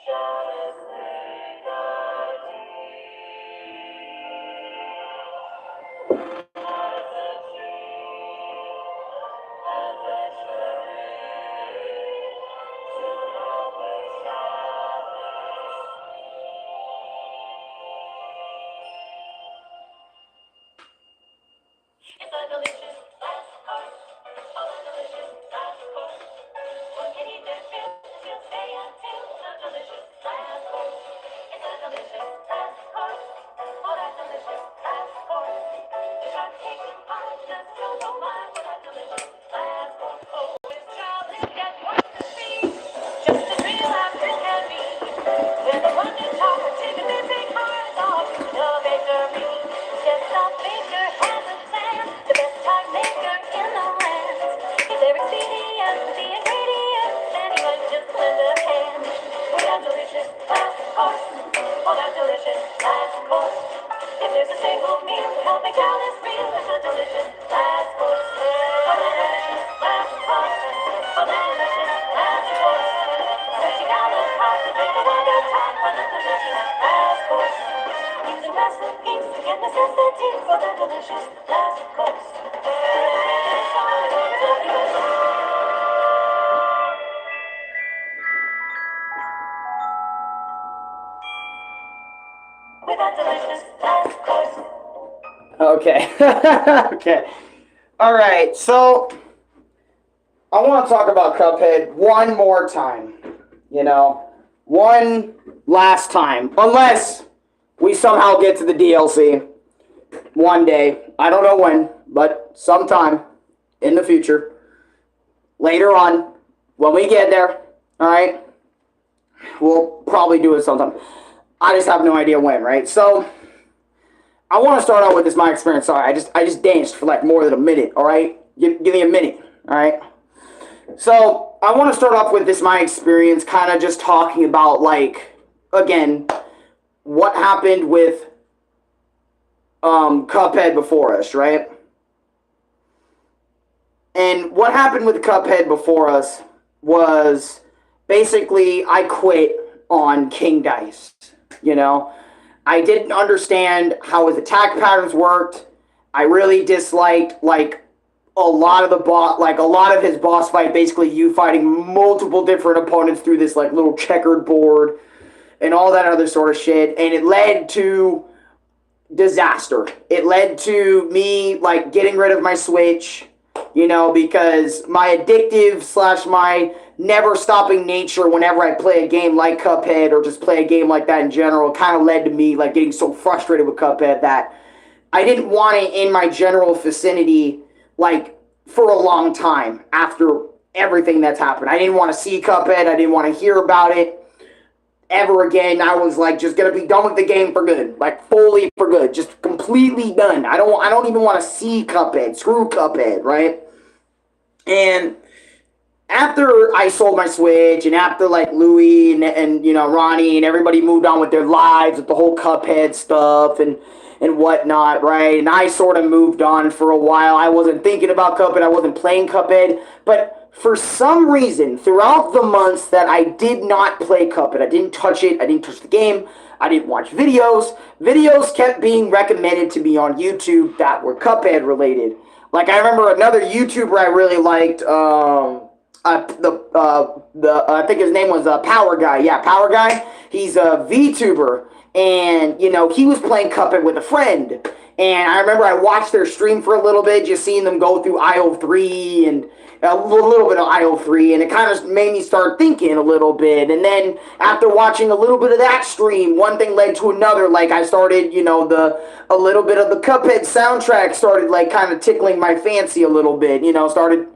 It's a delicious last course. Oh, a delicious last course. One can eat their fill, you'll stay until the delicious last course. It's a delicious last course. Oh, that delicious last course. You try to take them on, just don't go by for that delicious last course. Oh, it's childhood that wants to see, just as real as it can be. There's a wonder talk, a chicken and big heart dog, the victory. Yes, the baker has a plan, the best time maker in the land. He's very expedient with the ingredients, and he might just lend a hand. We got delicious last course, oh that delicious last course. If there's a single meal to help make callous real, it's a delicious last course. Oh that delicious last course, oh that delicious last course. Searching out the heart to make a wonder talk for the delicious last course. Using recipes to get necessities for the delicious last course. With that delicious last course. Okay. Okay. All right. So I want to talk about Cuphead one more time. You know, one last time. Unless we somehow get to the DLC one day. I don't know when, but sometime in the future. Later on, when we get there, all right, we'll probably do it sometime. I just have no idea when, right? So I want to start out with this my experience. Sorry, I just danced for like more than a minute, all right? Give me a minute, all right? So I want to start off with this my experience, kind of just talking about, like, again, what happened with Cuphead before us, right? And what happened with Cuphead before us was basically I quit on King Dice, you know? I didn't understand how his attack patterns worked. I really disliked, like, a lot of his boss fight, basically you fighting multiple different opponents through this, like, little checkered board and all that other sort of shit. And it led to disaster. It led to me, like, getting rid of my Switch, you know, because my addictive / my never-stopping nature whenever I play a game like Cuphead or just play a game like that in general kind of led to me, like, getting so frustrated with Cuphead that I didn't want it in my general vicinity, like, for a long time after everything that's happened. I didn't want to see Cuphead. I didn't want to hear about it ever again. I was, like, just gonna be done with the game for good, like, fully for good, just completely done. I don't even want to see Cuphead. Screw Cuphead, right? And after I sold my Switch, and after, like, Louie and you know, Ronnie and everybody moved on with their lives with the whole Cuphead stuff and whatnot, right? And I sort of moved on for a while. I wasn't thinking about Cuphead. I wasn't playing Cuphead. But for some reason, throughout the months that I did not play Cuphead, I didn't touch it. I didn't touch the game. I didn't watch videos. Videos kept being recommended to me on YouTube that were Cuphead related. Like, I remember another YouTuber I really liked, I think his name was Power Guy. Yeah, Power Guy. He's a VTuber. And, you know, he was playing Cuphead with a friend. And I remember I watched their stream for a little bit, just seeing them go through IO3 and a little bit of IO3. And it kind of made me start thinking a little bit. And then after watching a little bit of that stream, one thing led to another. Like, I started, you know, a little bit of the Cuphead soundtrack started, like, kind of tickling my fancy a little bit. You know, started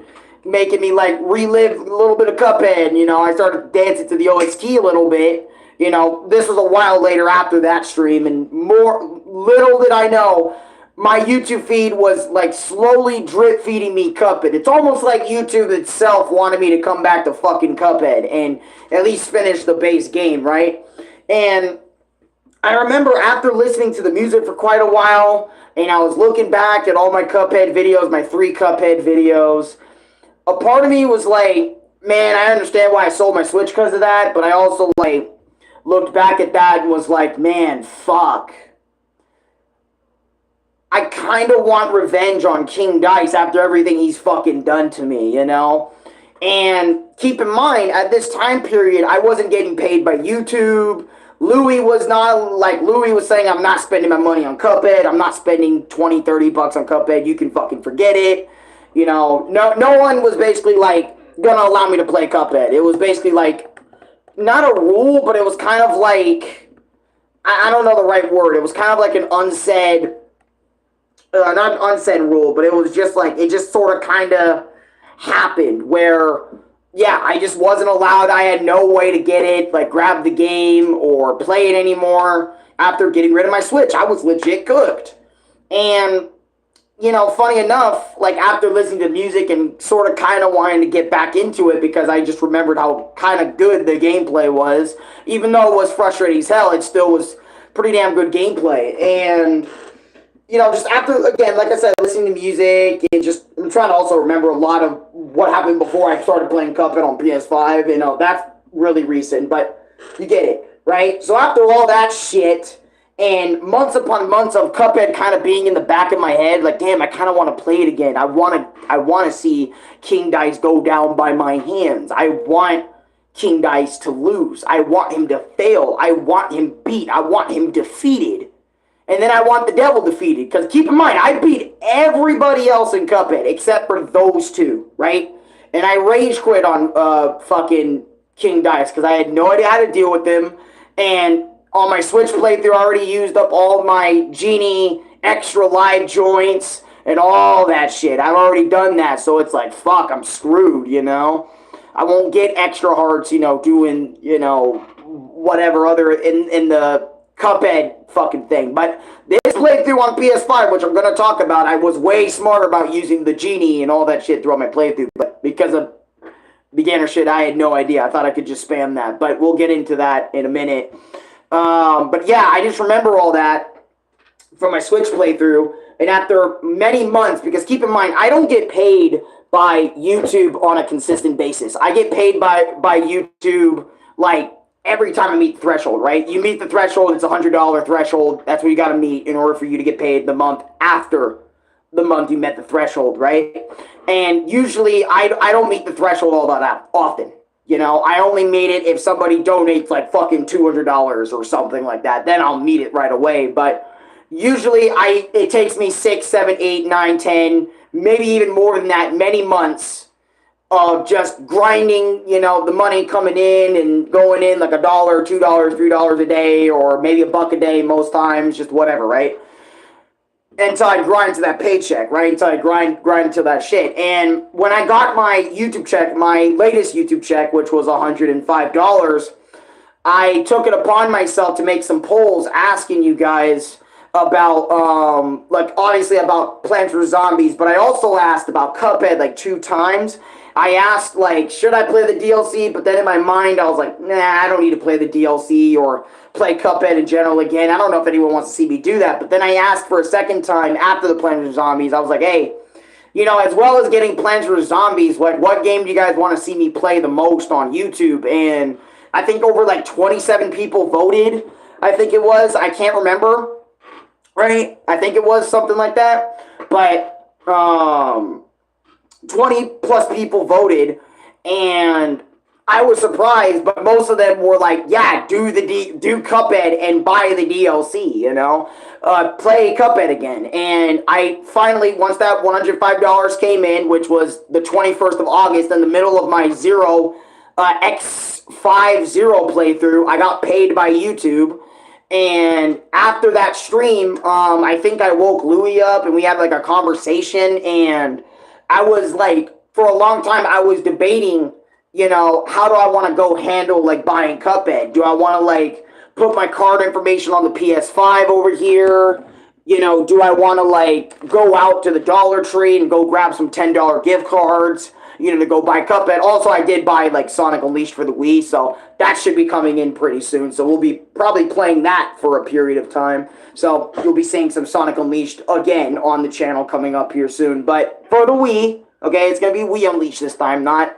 making me, like, relive a little bit of Cuphead. You know, I started dancing to the OST a little bit. You know, this was a while later after that stream, and little did I know, my YouTube feed was, like, slowly drip feeding me Cuphead. It's almost like YouTube itself wanted me to come back to fucking Cuphead and at least finish the base game, right? And I remember after listening to the music for quite a while, and I was looking back at all my Cuphead videos, my 3 Cuphead videos, a part of me was like, man, I understand why I sold my Switch because of that, but I also, like, looked back at that and was like, man, fuck. I kind of want revenge on King Dice after everything he's fucking done to me, you know? And keep in mind, at this time period, I wasn't getting paid by YouTube. Louis was not, like, Louis was saying, I'm not spending my money on Cuphead. I'm not spending 20, 30 bucks on Cuphead. You can fucking forget it. You know, no one was basically, like, gonna allow me to play Cuphead. It was basically, like, not a rule, but it was kind of like, I don't know the right word. It was kind of like an unsaid, not an unsaid rule, but it was just like, it just sort of kind of happened where, yeah, I just wasn't allowed. I had no way to get it, like grab the game or play it anymore after getting rid of my Switch. I was legit cooked. And, you know, funny enough, like after listening to music and sort of kind of wanting to get back into it because I just remembered how kind of good the gameplay was, even though it was frustrating as hell, it still was pretty damn good gameplay. And, you know, just after, again, like I said, listening to music and just, I'm trying to also remember a lot of what happened before I started playing Cuphead on PS5. You know, that's really recent, but you get it, right? So after all that shit and months upon months of Cuphead kind of being in the back of my head, like, damn, I kind of want to play it again. I want to see King Dice go down by my hands. I want King Dice to lose. I want him to fail. I want him beat. I want him defeated. And then I want the devil defeated. Because keep in mind, I beat everybody else in Cuphead except for those two, right? And I rage quit on fucking King Dice because I had no idea how to deal with them. And on my Switch playthrough, I already used up all my Genie extra live joints and all that shit. I've already done that. So it's like, fuck, I'm screwed, you know? I won't get extra hearts, you know, doing, you know, whatever other in the Cuphead fucking thing. But this playthrough on PS5, which I'm going to talk about, I was way smarter about using the Genie and all that shit throughout my playthrough. But because of beginner shit, I had no idea. I thought I could just spam that. But we'll get into that in a minute. But yeah, I just remember all that from my Switch playthrough. And after many months, because keep in mind, I don't get paid by YouTube on a consistent basis. I get paid by YouTube, like, every time I meet the threshold, right? You meet the threshold, it's a $100 threshold. That's what you got to meet in order for you to get paid the month after the month you met the threshold, right? And usually I don't meet the threshold all that often. You know, I only meet it if somebody donates like fucking $200 or something like that. Then I'll meet it right away. But usually it takes me 6, 7, 8, 9, 10, maybe even more than that, many months of just grinding, you know, the money coming in and going in like $1, $2, $3 a day, or maybe $1 a day most times, just whatever, right? Until I grind to that paycheck, right? Until I grind to that shit. And when I got my YouTube check, my latest YouTube check, which was $105, I took it upon myself to make some polls asking you guys about, like, obviously about Plants vs. Zombies, but I also asked about Cuphead like 2 times. I asked, like, should I play the DLC? But then in my mind, I was like, nah, I don't need to play the DLC or play Cuphead in general again. I don't know if anyone wants to see me do that. But then I asked for a second time after the Plants vs. Zombies. I was like, hey, you know, as well as getting Plants vs. Zombies, like, what game do you guys want to see me play the most on YouTube? And I think over, like, 27 people voted, I think it was. I can't remember, right? I think it was something like that. But, 20 plus people voted, and I was surprised, but most of them were like, yeah, do Cuphead and buy the DLC, you know, play Cuphead again. And I finally, once that $105 came in, which was the 21st of August, in the middle of my X50 playthrough, I got paid by YouTube. And after that stream, I think I woke Louis up and we had like a conversation, and I was like, for a long time, I was debating, you know, how do I want to go handle, like, buying Cuphead? Do I want to, like, put my card information on the PS5 over here? You know, do I want to, like, go out to the Dollar Tree and go grab some $10 gift cards, you know, to go buy Cuphead? Also, I did buy, like, Sonic Unleashed for the Wii, so that should be coming in pretty soon. So we'll be probably playing that for a period of time. So you'll be seeing some Sonic Unleashed again on the channel coming up here soon. But for the Wii, okay, it's going to be Wii Unleashed this time, not,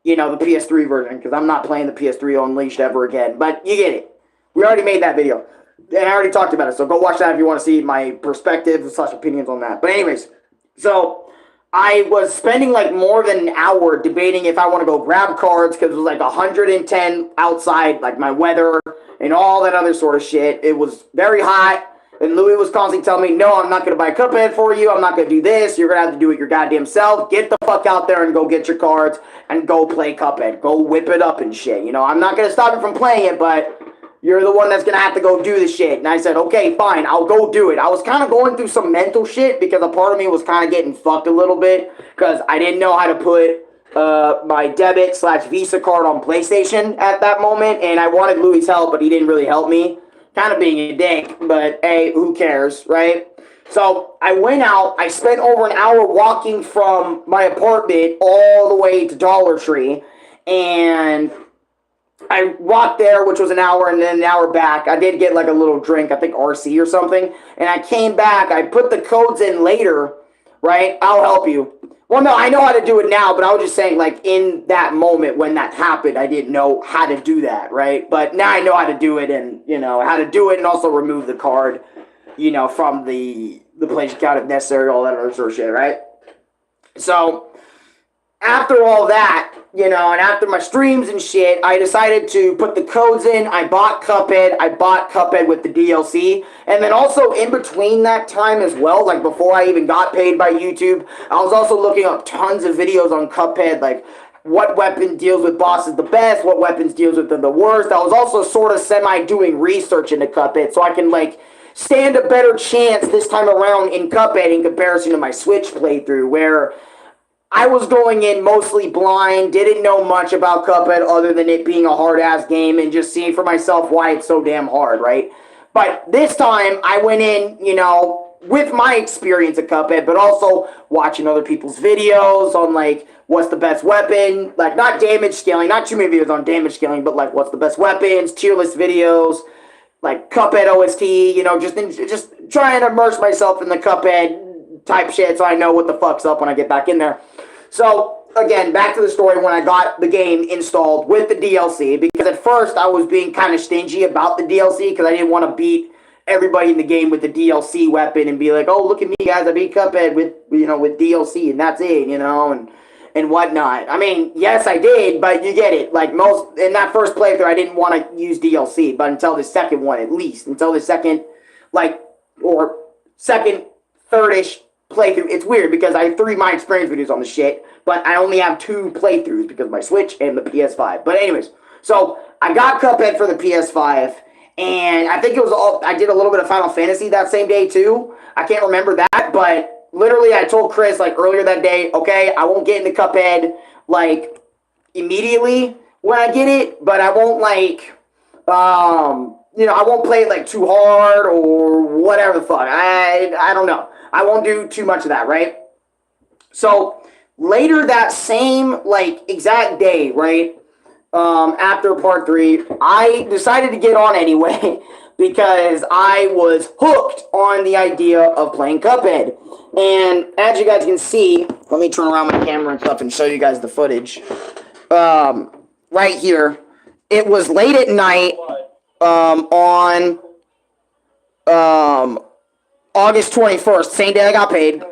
you know, the PS3 version, because I'm not playing the PS3 Unleashed ever again. But you get it. We already made that video. And I already talked about it, so go watch that if you want to see my perspective / opinions on that. But anyways, so I was spending like more than an hour debating if I want to go grab cards because it was like 110 outside, like my weather and all that other sort of shit. It was very hot. And Louis was constantly telling me, no, I'm not going to buy a Cuphead for you. I'm not going to do this. You're going to have to do it your goddamn self. Get the fuck out there and go get your cards and go play Cuphead. Go whip it up and shit. You know, I'm not going to stop you from playing it, but you're the one that's going to have to go do the shit. And I said, okay, fine, I'll go do it. I was kind of going through some mental shit because a part of me was kind of getting fucked a little bit because I didn't know how to put my debit / Visa card on PlayStation at that moment. And I wanted Louis' help, but he didn't really help me. Kind of being a dick, but hey, who cares, right? So I went out. I spent over an hour walking from my apartment all the way to Dollar Tree. And I walked there, which was an hour, and then an hour back. I did get like a little drink, I think RC or something. And I came back. I put the codes in later, right? I'll help you. Well, no, I know how to do it now, but I was just saying, like, in that moment when that happened, I didn't know how to do that, right? But now I know how to do it and, you know, how to do it and also remove the card, you know, from the place account if necessary, all that other sort of shit, right? So after all that, you know, and after my streams and shit, I decided to put the codes in. I bought Cuphead. I bought Cuphead with the DLC. And then also in between that time as well, like before I even got paid by YouTube, I was also looking up tons of videos on Cuphead, like what weapon deals with bosses the best, what weapons deals with them the worst. I was also sort of semi-doing research into Cuphead so I can, like, stand a better chance this time around in Cuphead in comparison to my Switch playthrough, where I was going in mostly blind, didn't know much about Cuphead other than it being a hard-ass game and just seeing for myself why it's so damn hard, right? But this time, I went in, you know, with my experience of Cuphead, but also watching other people's videos on, like, what's the best weapon, like, not damage scaling, not too many videos on damage scaling, but, like, what's the best weapons, tier list videos, like, Cuphead OST, you know, just trying to immerse myself in the Cuphead type shit so I know what the fuck's up when I get back in there. So, again, back to the story when I got the game installed with the DLC, because at first I was being kind of stingy about the DLC because I didn't want to beat everybody in the game with the DLC weapon and be like, oh, look at me, guys, I beat Cuphead with, you know, with DLC, and that's it, you know, and whatnot. I mean, yes, I did, but you get it. Like, in that first playthrough, I didn't want to use DLC, but until the second one, at least. Until the second, like, or second, third-ish playthrough. It's weird because I have 3 my experience videos on the shit, but I only have 2 playthroughs because of my Switch and the PS5. But anyways, so I got Cuphead for the PS5, and I think it was all, I did a little bit of Final Fantasy that same day too. I can't remember that, but literally I told Chris, like, earlier that day, okay, I won't get into Cuphead, like, immediately when I get it, but I won't, like, you know, I won't play it, like, too hard or whatever the fuck. I don't know. I won't do too much of that, right? So, later that same, like, exact day, right, after part 3, I decided to get on anyway because I was hooked on the idea of playing Cuphead. And as you guys can see, let me turn around my camera and stuff and show you guys the footage. Right here, it was late at night on August 21st, same day I got paid,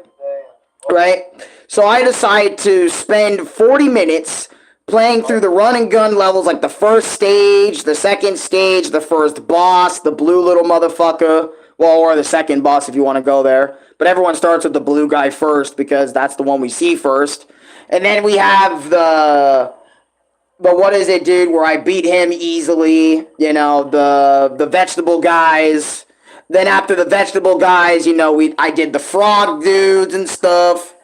right? So I decided to spend 40 minutes playing through the run and gun levels, like the first stage, the second stage, the first boss, the blue little motherfucker, well, or the second boss if you want to go there. But everyone starts with the blue guy first because that's the one we see first. And then we have the what is it, dude, where I beat him easily, you know, the vegetable guys. Then after the vegetable guys, you know, I did the frog dudes and stuff.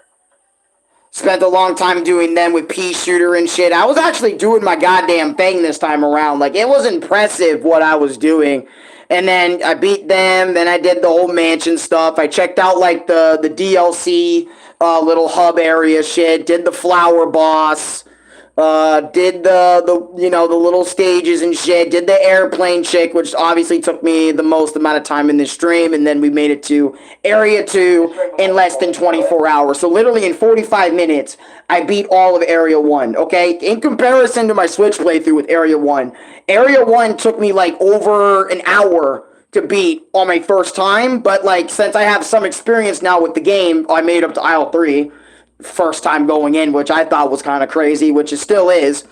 Spent a long time doing them with pea shooter and shit. I was actually doing my goddamn thing this time around. Like, it was impressive what I was doing. And then I beat them. Then I did the whole mansion stuff. I checked out, like, the DLC little hub area shit. Did the flower boss. Did the little stages and shit. Did the airplane chick, which obviously took me the most amount of time in this stream, and then we made it to Area 2 in less than 24 hours. So literally in 45 minutes, I beat all of Area 1, okay? In comparison to my Switch playthrough with Area 1, Area 1 took me like over an hour to beat on my first time, but like since I have some experience now with the game, I made up to Aisle 3 first time going in, which I thought was kind of crazy, which it still is.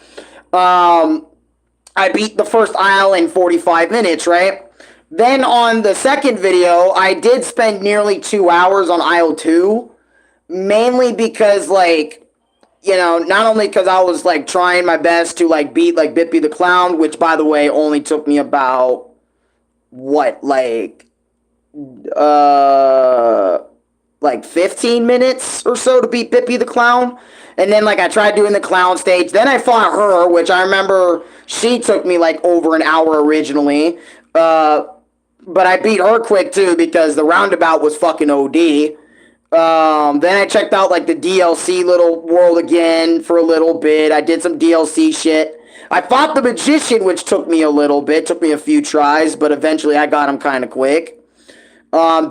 I beat the first aisle in 45 minutes, right? Then on the second video, I did spend nearly 2 hours on aisle 2, mainly because like, not only because I was like trying my best to like beat like Bippy the Clown, which by the way only took me about like 15 minutes or so to beat Bippy the Clown. And then like I tried doing the clown stage. Then I fought her, which I remember she took me like over an hour originally. But I beat her quick too because the roundabout was fucking OD. Then I checked out like the DLC little world again for a little bit. I did some DLC shit. I fought the magician, which took me a little bit. Took me a few tries, but eventually I got him kind of quick.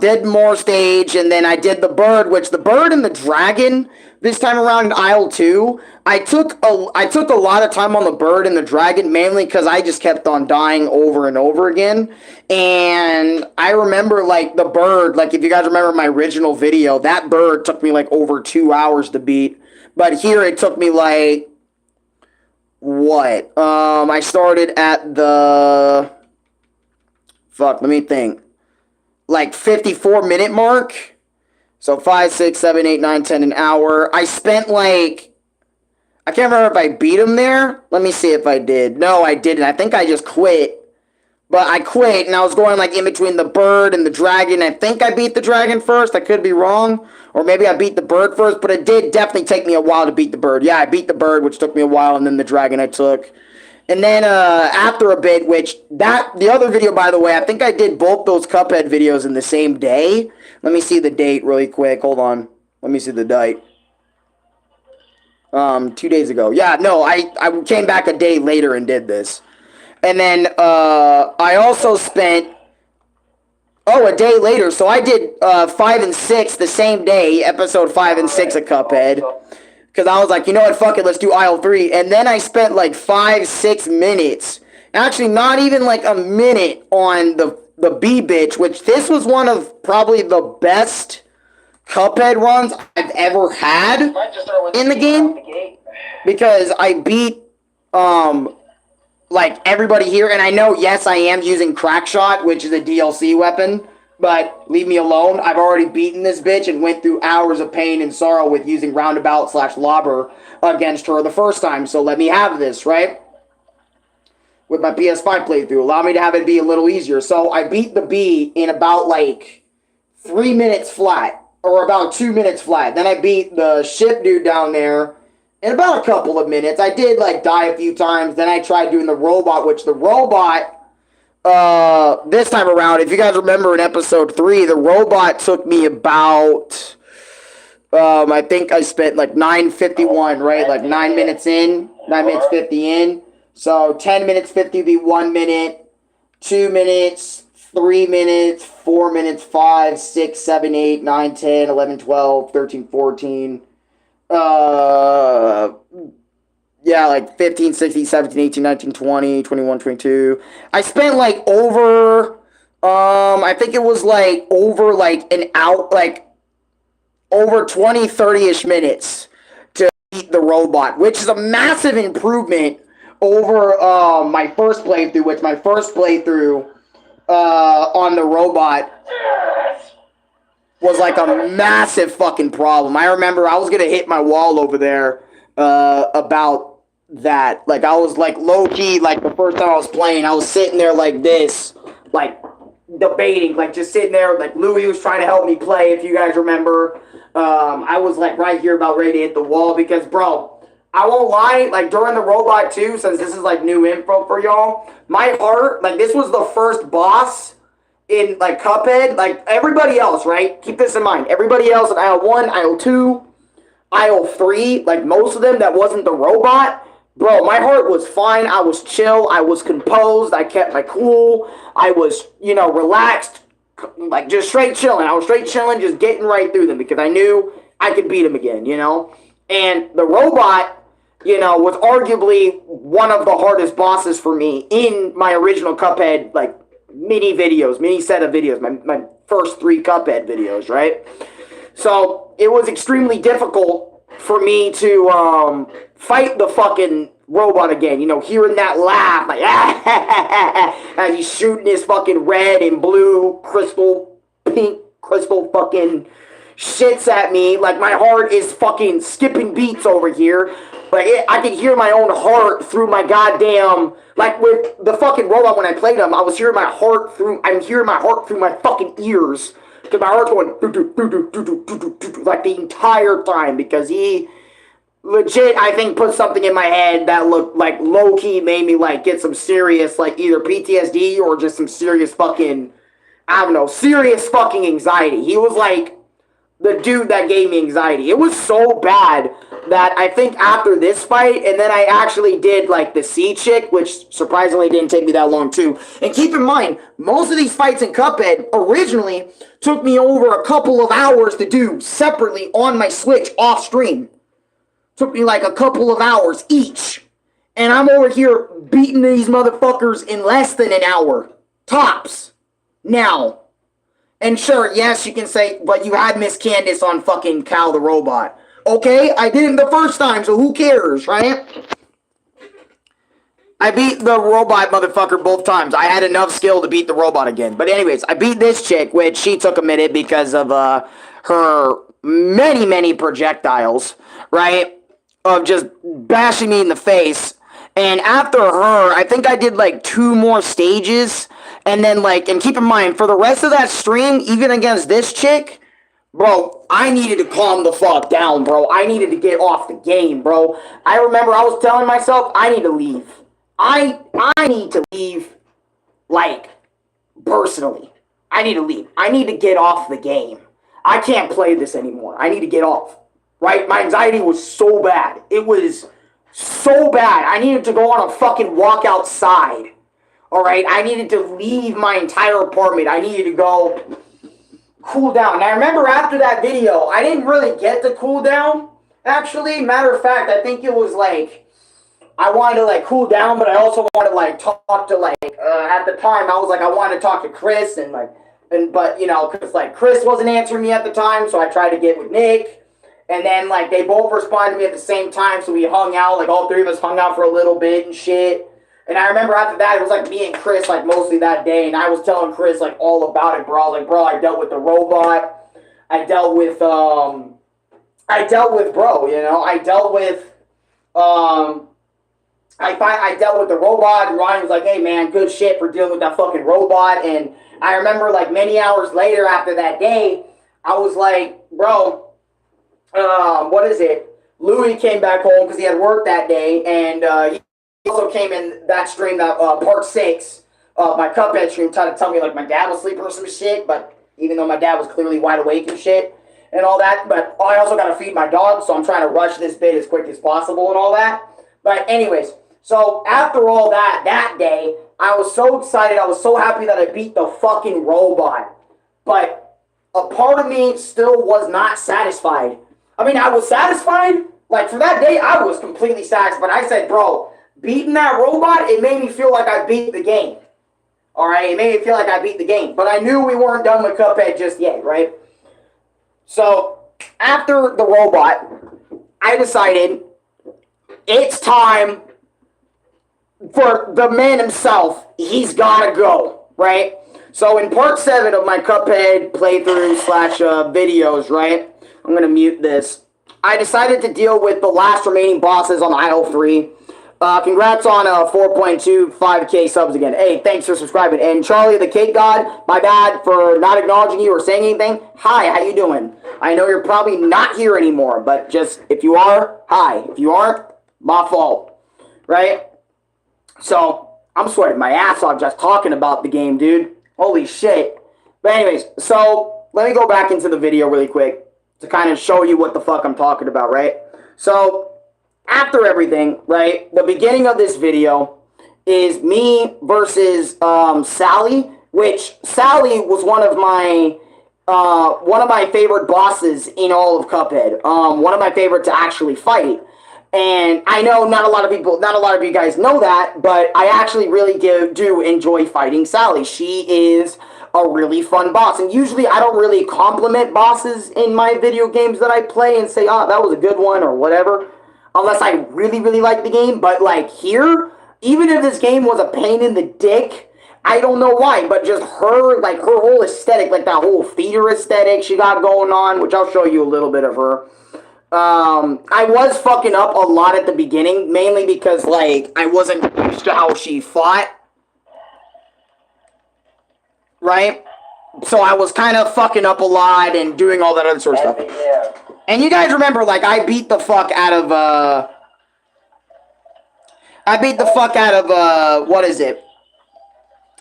Did more stage, and then I did the bird, which the bird and the dragon this time around in aisle 2. I took a lot of time on the bird and the dragon, mainly because I just kept on dying over and over again. And I remember like the bird, like if you guys remember my original video, that bird took me like over 2 hours to beat. But here it took me like I started at the let me think. Like 54-minute mark. So 5, 6, 7, 8, 9, 10 an hour. I spent like, I can't remember if I beat him there. Let me see if I did. No, I didn't. I think I just quit. But I quit and I was going like in between the bird and the dragon. I think I beat the dragon first. I could be wrong. Or maybe I beat the bird first. But it did definitely take me a while to beat the bird. Yeah, I beat the bird, which took me a while. And then the dragon I took. And then after a bit, the other video, by the way, I think I did both those Cuphead videos in the same day. Let me see the date really quick. Hold on. Let me see the date. 2 days ago. Yeah, no, I came back a day later and did this. And then I also spent, a day later. So I did 5 and 6 the same day, episode 5 and 6 of Cuphead. Because I was like, you know what, fuck it, let's do aisle 3. And then I spent like 5, 6 minutes. Actually, not even like a minute on the B-Bitch, which this was one of probably the best Cuphead runs I've ever had in the game. Because I beat, like, everybody here. And I know, yes, I am using Crackshot, which is a DLC weapon. But leave me alone. I've already beaten this bitch and went through hours of pain and sorrow with using roundabout / lobber against her the first time. So let me have this, right? With my PS5 playthrough. Allow me to have it be a little easier. So I beat the B in about like 3 minutes flat. Or about 2 minutes flat. Then I beat the ship dude down there in about a couple of minutes. I did like die a few times. Then I tried doing the robot, which the robot... this time around, if you guys remember in episode 3, the robot took me about, I think I spent like 9:51, right? Like 9 minutes in, 9 minutes 50 in. So 10 minutes 50 would be 1 minute, 2 minutes, 3 minutes, 4 minutes, 5, 6, 7, 8, 9, 10, 11, 12, 13, 14, yeah, like 15, 16, 17, 18, 19, 20, 21, 22. I spent like over, I think it was like over like an hour, like over 20, 30-ish minutes to beat the robot, which is a massive improvement over my first playthrough, which my first playthrough on the robot was like a massive fucking problem. I remember I was going to hit my wall over there about that. Like, I was like low-key, like the first time I was playing, I was sitting there like this, like debating, like just sitting there, like Louis was trying to help me play, if you guys remember. I was like right here about ready to hit the wall because, bro, I won't lie, like during the robot too, since this is like new info for y'all, my heart, like this was the first boss in like Cuphead, like everybody else, right? Keep this in mind. Everybody else in aisle 1, aisle 2, aisle 3, like most of them that wasn't the robot, Bro, my heart was fine. I was chill. I was composed. I kept my cool. I was, relaxed, like just straight chilling. I was straight chilling, just getting right through them because I knew I could beat him again. And the robot, was arguably one of the hardest bosses for me in my original Cuphead, like, mini set of videos, my first 3 Cuphead videos, right? So it was extremely difficult for me to fight the fucking robot again. Hearing that laugh, like, as he's shooting his fucking red and blue pink crystal fucking shits at me. Like, my heart is fucking skipping beats over here. Like, I could hear my own heart through my goddamn, like, with the fucking robot when I played him, I'm hearing my heart through my fucking ears. Because my heart's going like the entire time, because he legit, I think, put something in my head that looked like low-key made me like get some serious, like, either PTSD or just some serious fucking, I don't know, serious fucking anxiety. He was like the dude that gave me anxiety. It was so bad that I think after this fight, and then I actually did like the sea chick, which surprisingly didn't take me that long too. And keep in mind, most of these fights in Cuphead originally took me over a couple of hours to do separately on my Switch off stream. Took me like a couple of hours each. And I'm over here beating these motherfuckers in less than an hour. Tops. Now. And sure, yes, you can say, but you had Miss Candace on fucking Cal the Robot. Okay, I did it the first time, so who cares, right? I beat the robot motherfucker both times. I had enough skill to beat the robot again. But anyways, I beat this chick, which she took a minute because of her many, many projectiles, right? Of just bashing me in the face. And after her, I think I did like 2 more stages. And then like, and keep in mind, for the rest of that stream, even against this chick, bro, I needed to calm the fuck down, bro. I needed to get off the game, bro. I remember I was telling myself, I need to leave. I need to leave, like, personally. I need to leave. I need to get off the game. I can't play this anymore. I need to get off. Right? My anxiety was so bad. It was so bad. I needed to go on a fucking walk outside. Alright? I needed to leave my entire apartment. I needed to go cool down. And I remember after that video, I didn't really get to cool down. Actually, matter of fact, I think it was like, I wanted to like cool down, but I also wanted to like talk to like, at the time, I was like, I wanted to talk to Chris but because like Chris wasn't answering me at the time, so I tried to get with Nick. And then, like, they both responded to me at the same time, so we hung out, like, all 3 of us hung out for a little bit and shit. And I remember after that, it was, like, me and Chris, like, mostly that day, and I was telling Chris, like, all about it, bro. I was like, bro, I dealt with the robot. I dealt with, bro, I dealt with, I dealt with the robot, and Ryan was like, hey, man, good shit for dealing with that fucking robot. And I remember, like, many hours later after that day, I was like, bro, what is it? Louis came back home because he had work that day, and he also came in that stream, that part 6 of my Cuphead stream, trying to tell me like my dad was sleeping or some shit. But even though my dad was clearly wide awake and shit and all that, but I also got to feed my dog, so I'm trying to rush this bit as quick as possible and all that. But anyways, so after all that day, I was so excited. I was so happy that I beat the fucking robot. But a part of me still was not satisfied. I mean, I was satisfied. Like, for that day, I was completely satisfied. I said, bro, beating that robot, it made me feel like I beat the game. Alright? It made me feel like I beat the game. But I knew we weren't done with Cuphead just yet, right? So, after the robot, I decided it's time for the man himself. He's gotta go, right? So, in part 7 of my Cuphead playthrough / videos, right? I'm going to mute this. I decided to deal with the last remaining bosses on Aisle 3. Congrats on 4.25k subs again. Hey, thanks for subscribing. And Charlie the Cake God, my bad for not acknowledging you or saying anything. Hi, how you doing? I know you're probably not here anymore, but just, if you are, hi. If you aren't, my fault. Right? So, I'm sweating my ass off just talking about the game, dude. Holy shit. But anyways, so, let me go back into the video really quick to kind of show you what the fuck I'm talking about, right? So, after everything, right, the beginning of this video is me versus Sally, which Sally was one of my favorite bosses in all of Cuphead. One of my favorite to actually fight. And I know not a lot of you guys know that, but I actually really do enjoy fighting Sally. She is a really fun boss. And usually I don't really compliment bosses in my video games that I play and say, oh, that was a good one or whatever. Unless I really, really like the game. But like here, even if this game was a pain in the dick, I don't know why, but just her, like her whole aesthetic, like that whole theater aesthetic she got going on, which I'll show you a little bit of her. I was fucking up a lot at the beginning, mainly because like I wasn't used to how she fought, right? So I was kind of fucking up a lot and doing all that other sort of stuff. And you guys remember, like I beat the fuck out of what is it?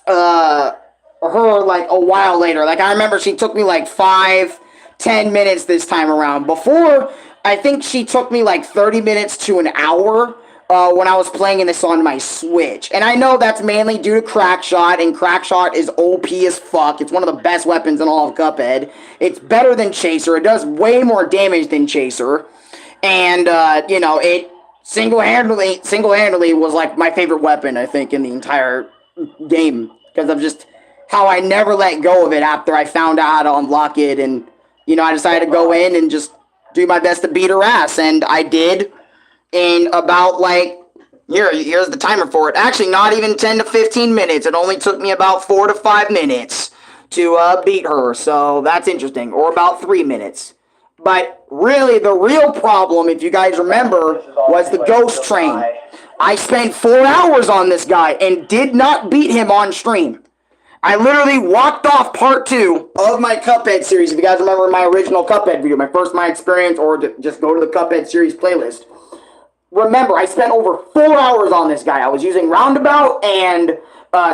Her like a while later. Like I remember she took me like 5-10 minutes this time around. Before, I think she took me like 30 minutes to an hour when I was playing this on my Switch. And I know that's mainly due to Crackshot, and Crackshot is OP as fuck. It's one of the best weapons in all of Cuphead. It's better than Chaser. It does way more damage than Chaser. And, you know, it single-handedly was like my favorite weapon, I think, in the entire game. Because of just how I never let go of it after I found out how to unlock it. And, you know, I decided to go in and just do my best to beat her ass, and I did in about like here's the timer for it. Actually, not even 10 to 15 minutes. It only took me about 4 to 5 minutes to beat her, so that's interesting. Or about 3 minutes. But really, the real problem, if you guys remember, was the ghost train. I spent 4 hours on this guy and did not beat him on stream. I literally walked off part 2 of my Cuphead series. If you guys remember my original Cuphead video, my experience, or just go to the Cuphead series playlist. Remember, I spent over 4 hours on this guy. I was using Roundabout and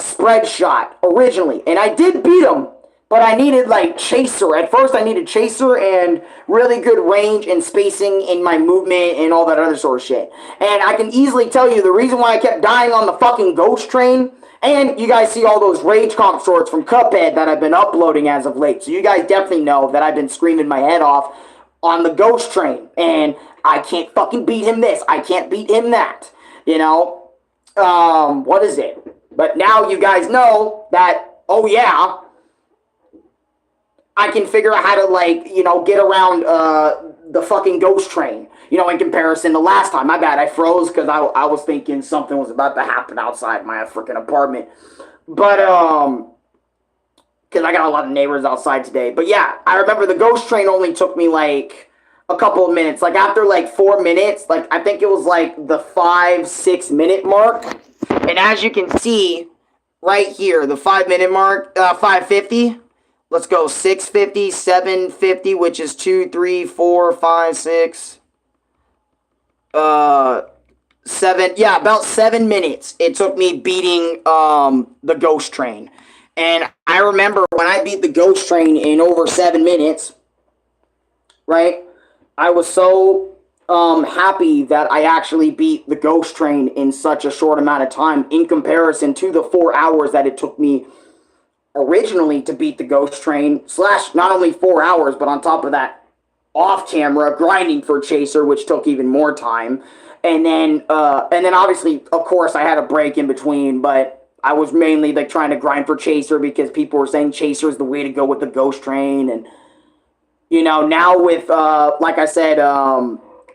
Spread Shot originally. And I did beat him, but I needed like Chaser. At first I needed Chaser and really good range and spacing in my movement and all that other sort of shit. And I can easily tell you the reason why I kept dying on the fucking ghost train. And you guys see all those Rage Comp shorts from Cuphead that I've been uploading as of late. So you guys definitely know that I've been screaming my head off on the ghost train. And I can't fucking beat him this. I can't beat him that. You know? What is it? But now you guys know that, oh yeah, I can figure out how to, like, you know, get around the fucking ghost train. You know, in comparison to last time. My bad, I froze because I was thinking something was about to happen outside my freaking apartment. But, because I got a lot of neighbors outside today. But yeah, I remember the ghost train only took me, like, a couple of minutes. Like, after, like, 4 minutes, like, I think it was, like, the 5-6 minute mark. And as you can see, right here, the 5 minute mark, 5:50. Let's go 6:50, 7:50, which is 2, 3, 4, 5, 6... 7, yeah, about 7 minutes it took me beating the ghost train. And I remember when I beat the ghost train in over 7 minutes, right, I was so happy that I actually beat the ghost train in such a short amount of time in comparison to the 4 hours that it took me originally to beat the ghost train, slash not only 4 hours, but on top of that, off camera grinding for Chaser, which took even more time. And then obviously, of course, I had a break in between, but I was mainly like trying to grind for Chaser because people were saying Chaser is the way to go with the ghost train. And you know, now with like I said,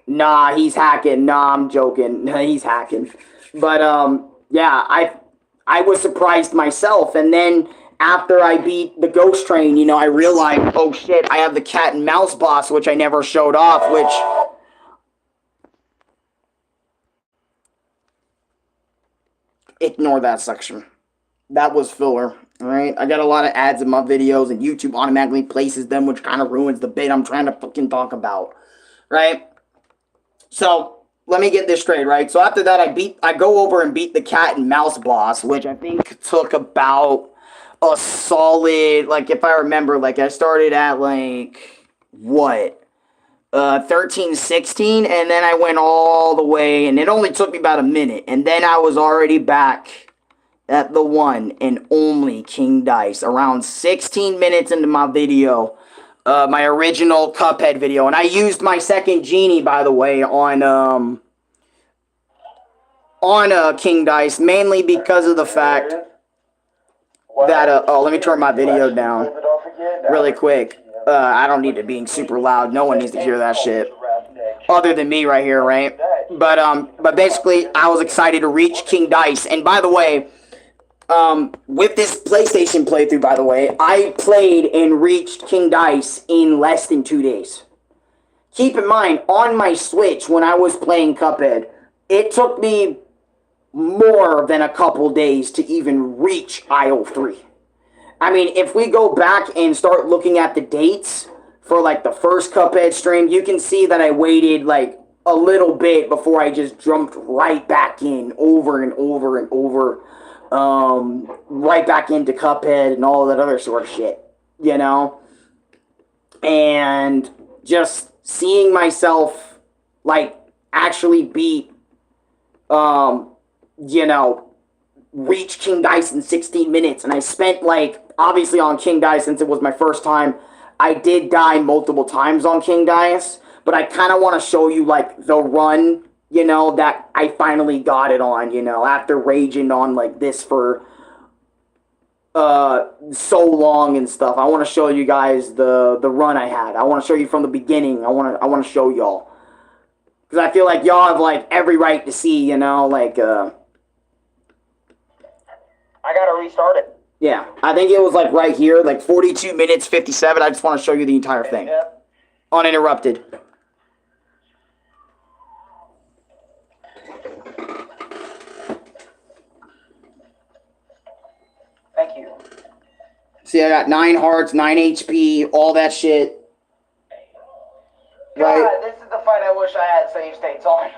nah, he's hacking. Nah, I'm joking. He's hacking. But yeah, I was surprised myself. And then after I beat the ghost train, you know, I realized, oh shit, I have the cat and mouse boss, which I never showed off, which... Ignore that section. That was filler, alright? I got a lot of ads in my videos, and YouTube automatically places them, which kind of ruins the bit I'm trying to fucking talk about, right? So, let me get this straight, right? So after that, I go over and beat the cat and mouse boss, which I think took about a solid, like, if I remember, like, I started at, like, what? 13, 16, and then I went all the way, and it only took me about a minute, and then I was already back at the one and only King Dice, around 16 minutes into my video, my original Cuphead video, and I used my second genie, by the way, on King Dice, mainly because of the fact that, oh, let me turn my video down really quick. I don't need it being super loud. No one needs to hear that shit. Other than me right here, right? But basically, I was excited to reach King Dice. And by the way, with this PlayStation playthrough, by the way, I played and reached King Dice in less than 2 days. Keep in mind, on my Switch, when I was playing Cuphead, it took me more than a couple days to even reach Aisle 3. I mean, if we go back and start looking at the dates for, like, the first Cuphead stream, you can see that I waited, like, a little bit before I just jumped right back in over and over and over, right back into Cuphead and all that other sort of shit, you know? And just seeing myself, like, actually beat, you know, reach King Dice in 16 minutes, and I spent, like, obviously on King Dice, since it was my first time, I did die multiple times on King Dice, but I kind of want to show you, like, the run, you know, that I finally got it on, you know, after raging on, like, this for, so long and stuff. I want to show you guys the run I had. I want to show you from the beginning. I want to show y'all, because I feel like y'all have, like, every right to see, you know, like, I gotta restart it. Yeah, I think it was, like, right here, like, 42 minutes, 57. I just want to show you the entire thing. Yep. Uninterrupted. Thank you. See, I got 9 hearts, 9 HP, all that shit. Right? God, this is the fight I wish I had save states on.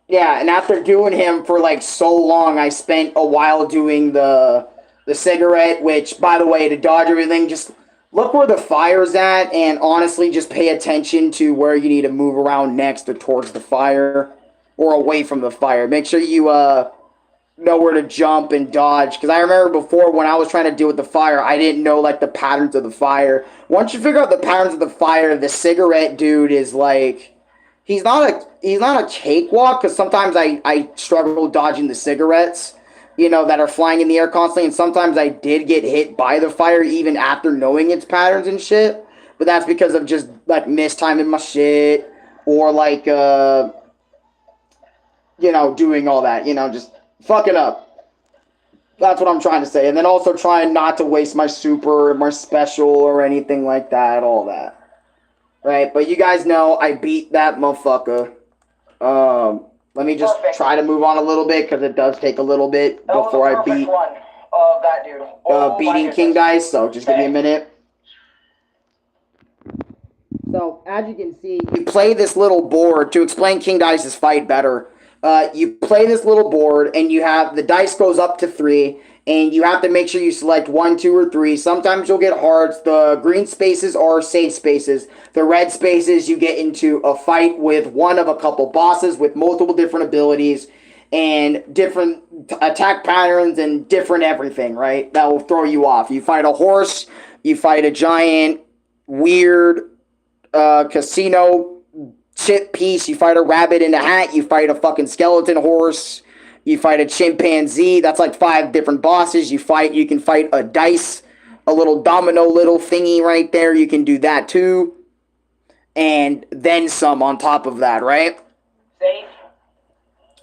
Yeah, and after doing him for, like, so long, I spent a while doing the cigarette, which, by the way, to dodge everything, just look where the fire's at, and honestly, just pay attention to where you need to move around next or towards the fire, or away from the fire. Make sure you, know where to jump and dodge, because I remember before, when I was trying to deal with the fire, I didn't know, like, the patterns of the fire. Once you figure out the patterns of the fire, the cigarette dude is, like... He's not a cakewalk, because sometimes I struggle dodging the cigarettes, you know, that are flying in the air constantly, and sometimes I did get hit by the fire even after knowing its patterns and shit, but that's because of just, like, mistiming my shit, or, like, you know, doing all that, you know, just fucking up. That's what I'm trying to say, and then also trying not to waste my super, or my special, or anything like that, all that. Right, but you guys know I beat that motherfucker. Let me just try to move on a little bit, because it does take a little bit before I beat that dude. Beating King Dice, so just give me a minute. So, as you can see, you play this little board. To explain King Dice's fight better, you play this little board, and you have, the dice goes up to 3, and you have to make sure you select 1, 2, or 3. Sometimes you'll get hearts. The green spaces are safe spaces. The red spaces, you get into a fight with one of a couple bosses with multiple different abilities and different attack patterns and different everything, right? That will throw you off. You fight a horse, you fight a giant, weird casino chip piece, you fight a rabbit in a hat, you fight a fucking skeleton horse, you fight a chimpanzee. That's like 5 different bosses. You can fight a dice, a little domino little thingy right there. You can do that too. And then some on top of that, right? Safe.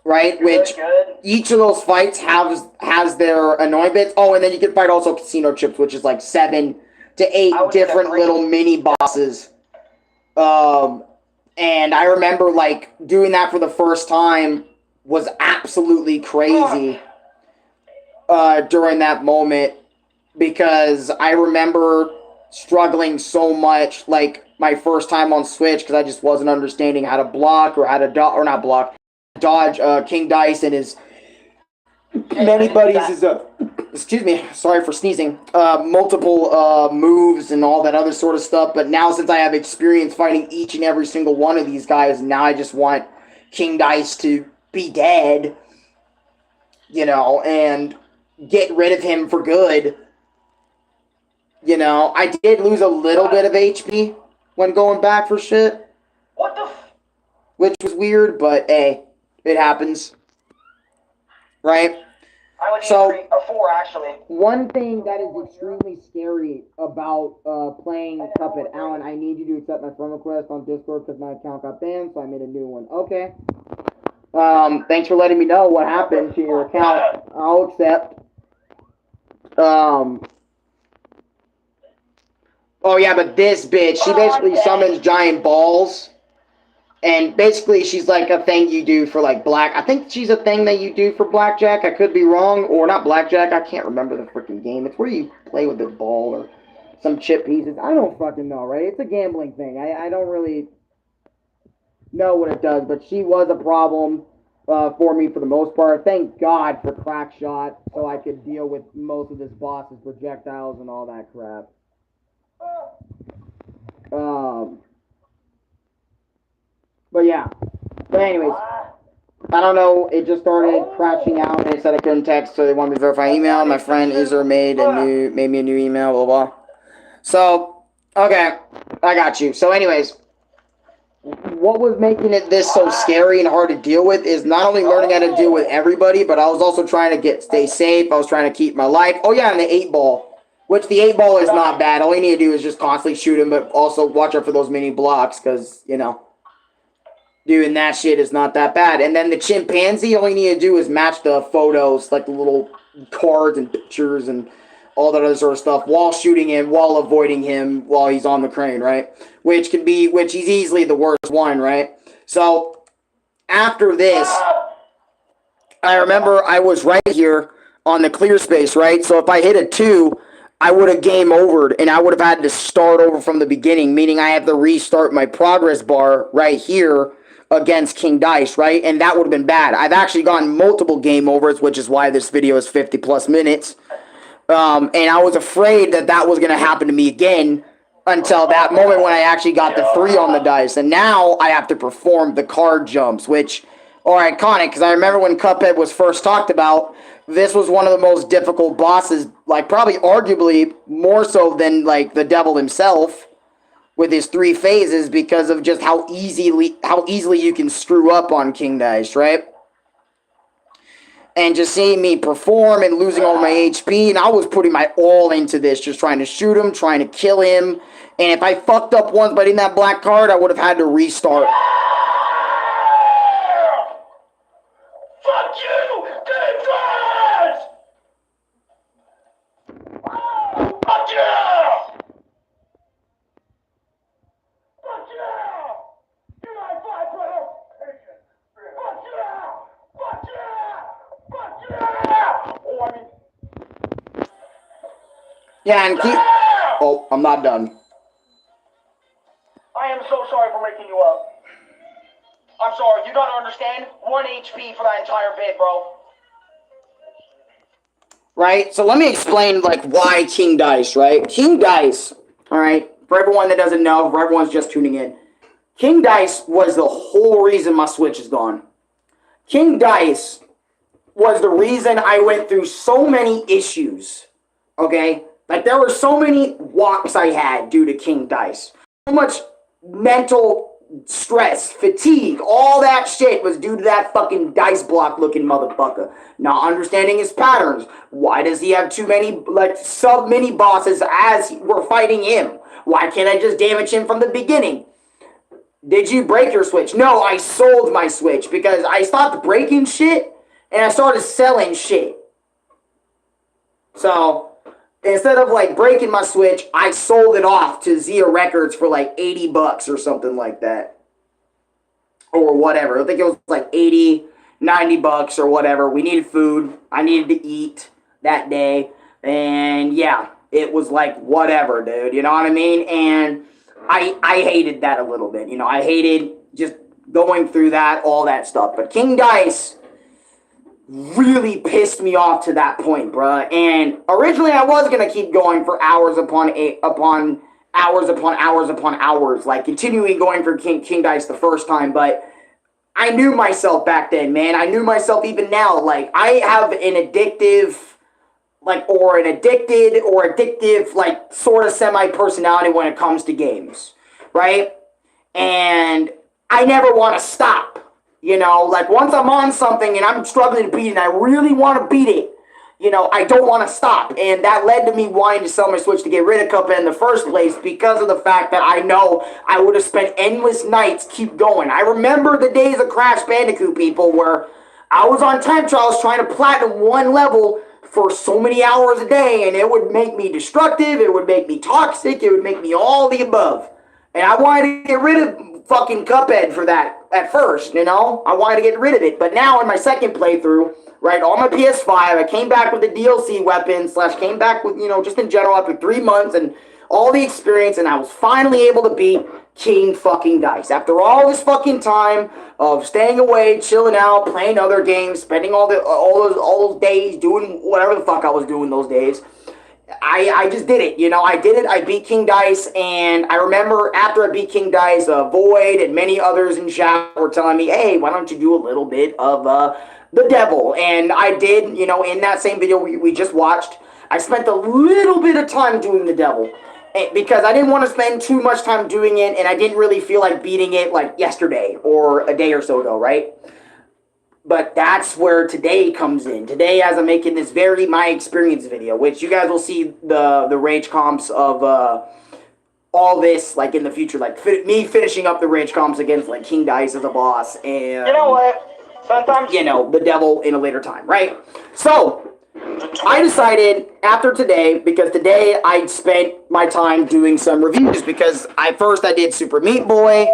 Right? Good, which good. Each of those fights has their annoying bits. Oh, and then you can fight also casino chips, which is like 7 to 8 different little mini bosses. And I remember, like, doing that for the first time was absolutely crazy during that moment, because I remember struggling so much, like, my first time on Switch, because I just wasn't understanding how to block, or how to dodge King Dice and his many buddies' excuse me, sorry for sneezing, multiple moves and all that other sort of stuff. But now, since I have experience fighting each and every single one of these guys, now I just want King Dice to be dead, you know, and get rid of him for good. You know, I did lose a little bit of HP when going back for shit. What the which was weird, but hey, it happens. Right? I would need So, a 4, actually. One thing that is extremely scary about playing Cuphead, Alan, I need you to accept my friend request on Discord because my account got banned, so I made a new one. Okay. Thanks for letting me know what happened to your account. I'll accept. Oh yeah, but this bitch, she basically summons giant balls. And basically, she's like a thing you do for like black. I think she's a thing that you do for blackjack. I could be wrong, or not blackjack. I can't remember the freaking game. It's where you play with this ball or some chip pieces. I don't fucking know, right? It's a gambling thing. I don't really know what it does, but she was a problem for me for the most part. Thank God for crack shot, so I could deal with most of this boss's projectiles and all that crap. But yeah. But anyways, I don't know. It just started crashing out, and it said I couldn't text, so they wanted me to verify email. My friend Iser made me a new email. Blah blah. So okay, I got you. So anyways, what was making it this so scary and hard to deal with is not only learning how to deal with everybody, but I was also trying to stay safe. I was trying to keep my life. Oh yeah, and the 8-ball. Which the 8-ball is not bad. All you need to do is just constantly shoot him, but also watch out for those mini blocks, because, you know, doing that shit is not that bad. And then the chimpanzee, all you need to do is match the photos, like the little cards and pictures and all that other sort of stuff, while shooting him, while avoiding him, while he's on the crane, right? Which he's easily the worst one, right? So, after this, I remember I was right here on the clear space, right? So if I hit a 2, I would have game overed, and I would have had to start over from the beginning, meaning I have to restart my progress bar right here against King Dice, right? And that would have been bad. I've actually gone multiple game overs, which is why this video is 50 plus minutes. And I was afraid that that was going to happen to me again until that moment when I actually got the 3 on the dice. And now I have to perform the card jumps, which are iconic, because I remember when Cuphead was first talked about, this was one of the most difficult bosses, like probably arguably more so than like the devil himself with his 3 phases, because of just how easily you can screw up on King Dice, right? And just seeing me perform and losing all my HP, and I was putting my all into this, just trying to shoot him, trying to kill him. And if I fucked up once by hitting that black card, I would have had to restart. Fuck you! Defense! Fuck yeah! Fuck yeah! You're not fight for help! Fuck yeah! Fuck yeah! Fuck yeah! Oh, I mean... Yeah, and keep... Oh, I'm not done. I am so sorry for waking you up. I'm sorry, you gotta understand, 1 HP for that entire bit, bro. Right? So let me explain, like, why King Dice, right? King Dice, alright, for everyone that doesn't know, for everyone's just tuning in, King Dice was the whole reason my Switch is gone. King Dice was the reason I went through so many issues, okay? Like, there were so many walks I had due to King Dice. So much mental stress, fatigue, all that shit was due to that fucking dice block looking motherfucker. Not understanding his patterns. Why does he have too many, like, sub-mini bosses as we're fighting him? Why can't I just damage him from the beginning? Did you break your Switch? No, I sold my Switch because I stopped breaking shit and I started selling shit. So, instead of, like, breaking my Switch, I sold it off to Zia Records for, like, 80 bucks or something like that. Or whatever. I think it was, like, 80, 90 bucks or whatever. We needed food. I needed to eat that day. And, yeah, it was, like, whatever, dude. You know what I mean? And I hated that a little bit. You know, I hated just going through that, all that stuff. But King Dice really pissed me off to that point, bruh. And originally I was gonna keep going for hours upon hours, like continuing going for King Dice the first time, but I knew myself back then, man. I knew myself even now. Like, I have an addictive, like, sort of semi-personality when it comes to games, right? And I never want to stop. You know, like once I'm on something and I'm struggling to beat it and I really want to beat it, you know, I don't want to stop. And that led to me wanting to sell my Switch to get rid of Cuphead in the first place because of the fact that I know I would have spent endless nights keep going. I remember the days of Crash Bandicoot, people, where I was on time trials trying to platinum one level for so many hours a day, and it would make me destructive, it would make me toxic, it would make me all the above. And I wanted to get rid of fucking Cuphead for that at first, you know? I wanted to get rid of it. But now in my second playthrough, right, on my PS5, I came back with the DLC weapon, / came back with, you know, just in general after 3 months and all the experience, and I was finally able to beat King fucking Dice. After all this fucking time of staying away, chilling out, playing other games, spending all those days doing whatever the fuck I was doing those days, I just did it, you know, I did it, I beat King Dice, and I remember after I beat King Dice, Void and many others in chat were telling me, hey, why don't you do a little bit of, the devil, and I did, you know, in that same video we just watched, I spent a little bit of time doing the devil, because I didn't want to spend too much time doing it, and I didn't really feel like beating it, like, yesterday, or a day or so ago, right? But that's where today comes in. Today, as I'm making this very my experience video, which you guys will see the rage comps of all this, like, in the future, like me finishing up the rage comps against, like, King Dice as a boss, and You know what? Sometimes you know, the devil in a later time, right? So I decided after today, because today I spent my time doing some reviews, because I did Super Meat Boy,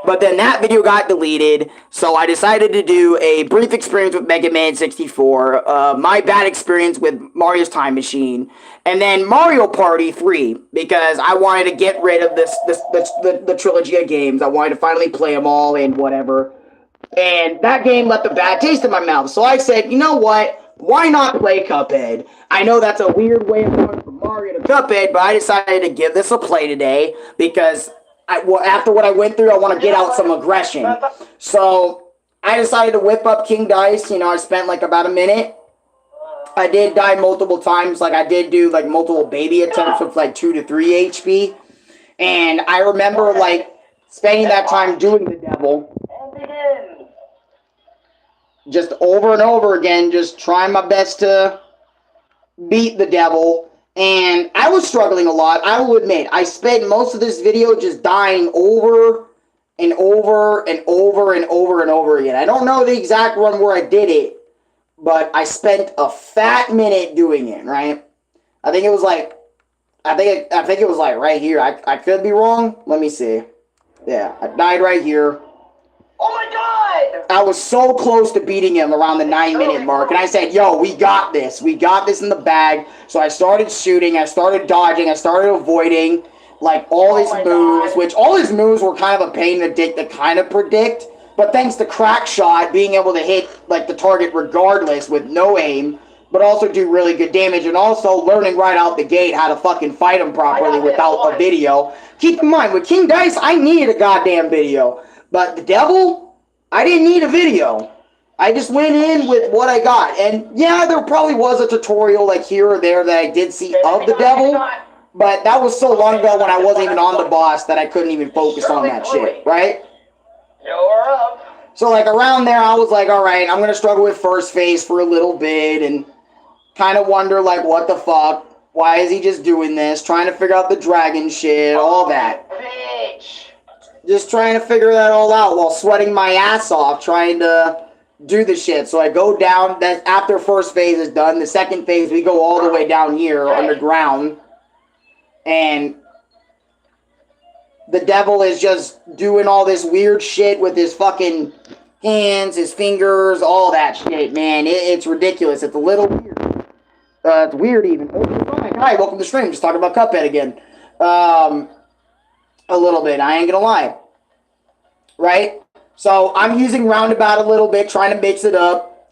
but then that video got deleted, so I decided to do a brief experience with Mega Man 64, my bad experience with Mario's Time Machine, and then Mario Party 3, because I wanted to get rid of the trilogy of games. I wanted to finally play them all and whatever. And that game left a bad taste in my mouth. So I said, you know what? Why not play Cuphead? I know that's a weird way of going from Mario to Cuphead, but I decided to give this a play today because after what I went through, I want to get out some aggression. So I decided to whip up King Dice. You know, I spent like about a minute. I did die multiple times. Like, I did do like multiple baby attempts with like 2 to 3 HP. And I remember like spending that time doing the devil. Just over and over again, just trying my best to beat the devil. And I was struggling a lot, I will admit. I spent most of this video just dying over and over and over and over and over again. I don't know the exact run where I did it, but I spent a fat minute doing it, right? I think it was like, I think it was like right here. I could be wrong. Let me see. Yeah, I died right here. Oh my god! I was so close to beating him around the 9-minute mark, and I said, yo, we got this. We got this in the bag. So I started shooting, I started dodging, I started avoiding, like, all his moves, which all his moves were kind of a pain in the dick to kind of predict, but thanks to Crack Shot being able to hit, like, the target regardless with no aim, but also do really good damage, and also learning right out the gate how to fucking fight him properly without a video. Keep in mind, with King Dice, I needed a goddamn video. But the devil, I didn't need a video. I just went in with what I got. And yeah, there probably was a tutorial like here or there that I did see of the devil. But that was so long ago when I wasn't even on the boss that I couldn't even focus on that shit, right? You're up. So like around there, I was like, alright, I'm going to struggle with first phase for a little bit and kind of wonder like, what the fuck? Why is he just doing this? Trying to figure out the dragon shit, all that. Bitch. Just trying to figure that all out while sweating my ass off trying to do the shit. So I go down, that after first phase is done, the second phase we go all the way down here underground. And the devil is just doing all this weird shit with his fucking hands, his fingers, all that shit, man. It's ridiculous. It's a little weird. It's weird even. Hi, welcome to the stream. Just talking about Cuphead again. A little bit, I ain't gonna lie. Right? So I'm using roundabout a little bit, trying to mix it up.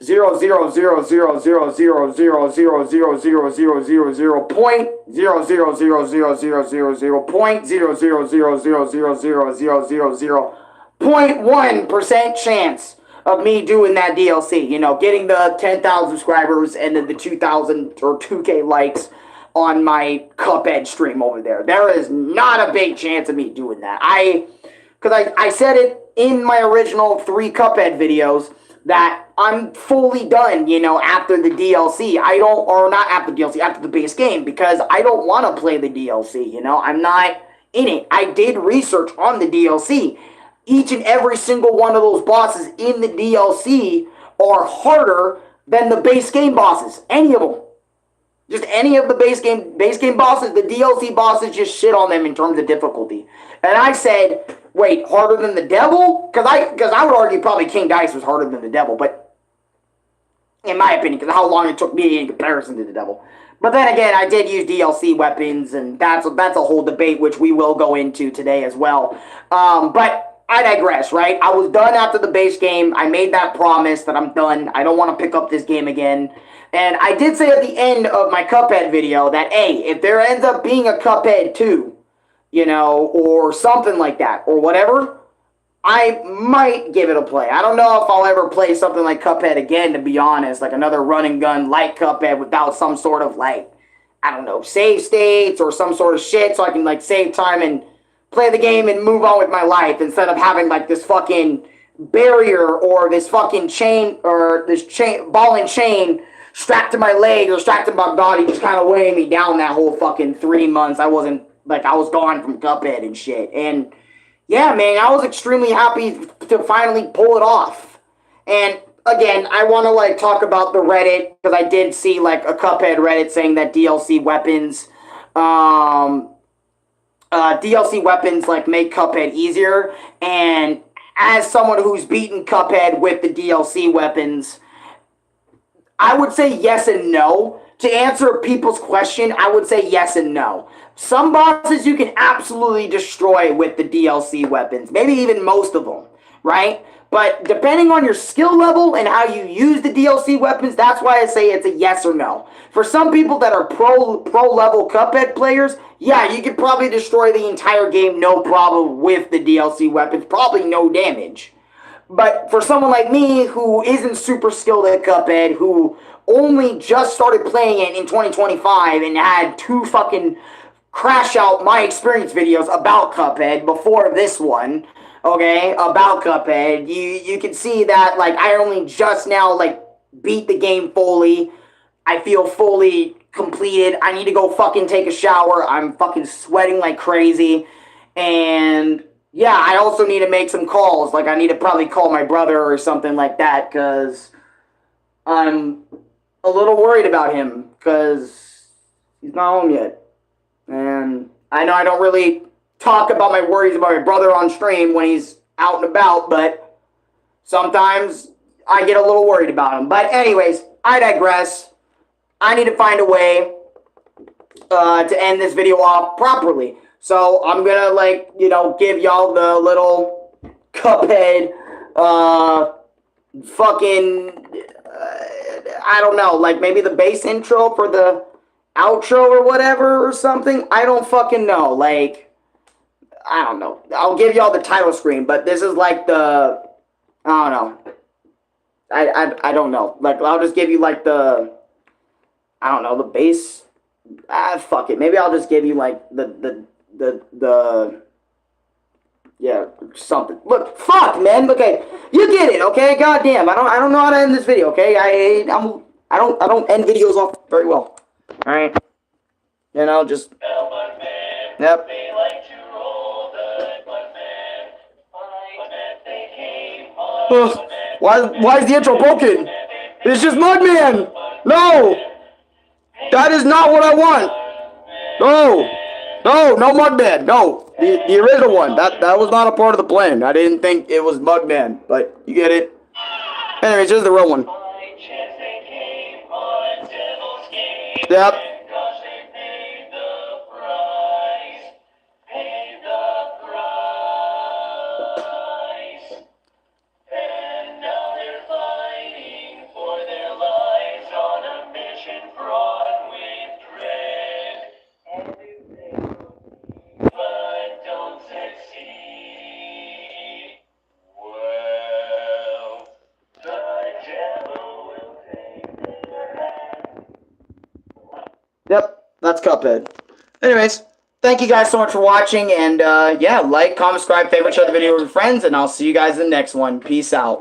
.000000000000000.0.1% chance of me doing that DLC, you know, getting the 10,000 subscribers and then the 2,000 or 2K likes on my Cuphead stream over there. There is not a big chance of me doing that. Because I said it in my original 3 Cuphead videos that I'm fully done, you know, after the DLC. Or not after the DLC, after the base game, because I don't want to play the DLC, you know. I'm not in it. I did research on the DLC. Each and every single one of those bosses in the DLC are harder than the base game bosses. Any of them. Just any of the base game bosses, the DLC bosses just shit on them in terms of difficulty. And I said, wait, harder than the devil? Because I would argue probably King Dice was harder than the devil, but in my opinion, because how long it took me in comparison to the devil. But then again, I did use DLC weapons, and that's a whole debate which we will go into today as well. But I digress, right? I was done after the base game. I made that promise that I'm done. I don't want to pick up this game again. And I did say at the end of my Cuphead video that, hey, if there ends up being a Cuphead 2, you know, or something like that, or whatever, I might give it a play. I don't know if I'll ever play something like Cuphead again, to be honest, like another run and gun like Cuphead without some sort of, like, I don't know, save states or some sort of shit so I can, like, save time and play the game and move on with my life instead of having, like, this fucking barrier or this fucking chain or this chain, ball and chain strapped to my leg or strapped to my body just kind of weighing me down that whole fucking 3 months. I was gone from Cuphead and shit. And yeah, man, I was extremely happy to finally pull it off. And again, I want to like talk about the Reddit because I did see like a Cuphead Reddit saying that DLC weapons like make Cuphead easier. And as someone who's beaten Cuphead with the DLC weapons, I would say yes and no. To answer people's question, I would say yes and no. Some bosses you can absolutely destroy with the DLC weapons. Maybe even most of them, right? But depending on your skill level and how you use the DLC weapons, that's why I say it's a yes or no. For some people that are pro level Cuphead players, yeah, you could probably destroy the entire game no problem with the DLC weapons. Probably no damage. But for someone like me who isn't super skilled at Cuphead, who only just started playing it in 2025 and had 2 fucking crash out my experience videos about Cuphead before this one, okay, about Cuphead, you can see that, like, I only just now, like, beat the game fully. I feel fully completed. I need to go fucking take a shower. I'm fucking sweating like crazy. And yeah, I also need to make some calls. Like, I need to probably call my brother or something like that, because I'm a little worried about him, because he's not home yet. And I know I don't really talk about my worries about my brother on stream when he's out and about, but sometimes I get a little worried about him. But anyways, I digress. I need to find a way to end this video off properly. So I'm gonna, like, you know, give y'all the little Cuphead I don't know, like maybe the bass intro for the outro or whatever or something. I don't fucking know. Like, I don't know. I'll give y'all the title screen, but this is like the, I don't know. I don't know. Like, I'll just give you like the, I don't know, the bass. Fuck it. Maybe I'll just give you like the yeah, something. Look, fuck, man. Okay, you get it. Okay, goddamn. I don't know how to end this video. Okay, I don't end videos off very well. All right, you know, just. Yep. Ugh, why is the intro broken? It's just Mudman. No, that is not what I want. No Mudman. No. The original one, that was not a part of the plan. I didn't think it was Mudman, but you get it. Anyways, here's the real one. Yep. Yep, that's Cuphead. Anyways, thank you guys so much for watching, and yeah, like, comment, subscribe, favorite, share the video with your friends, and I'll see you guys in the next one. Peace out.